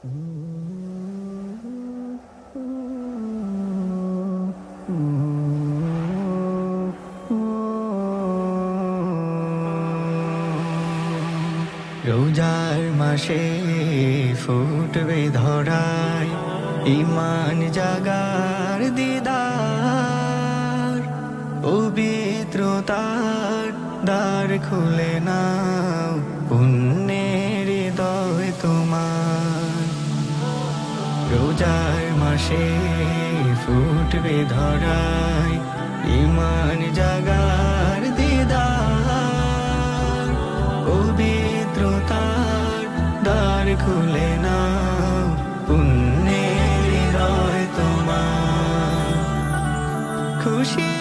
রোজার মাসে ফুটবে ধরায় ঈমান জাগার দিদার, পবিত্রতার দ্বার খুলে নাও পুণ্যের হৃদয় তোমার। রোজার মাসে ফুটবে ধরায় ঈমান জাগার দিদার, পবিত্রতার দ্বার খুলে নাও পুণ্যের হৃদয় তোমার। খুশি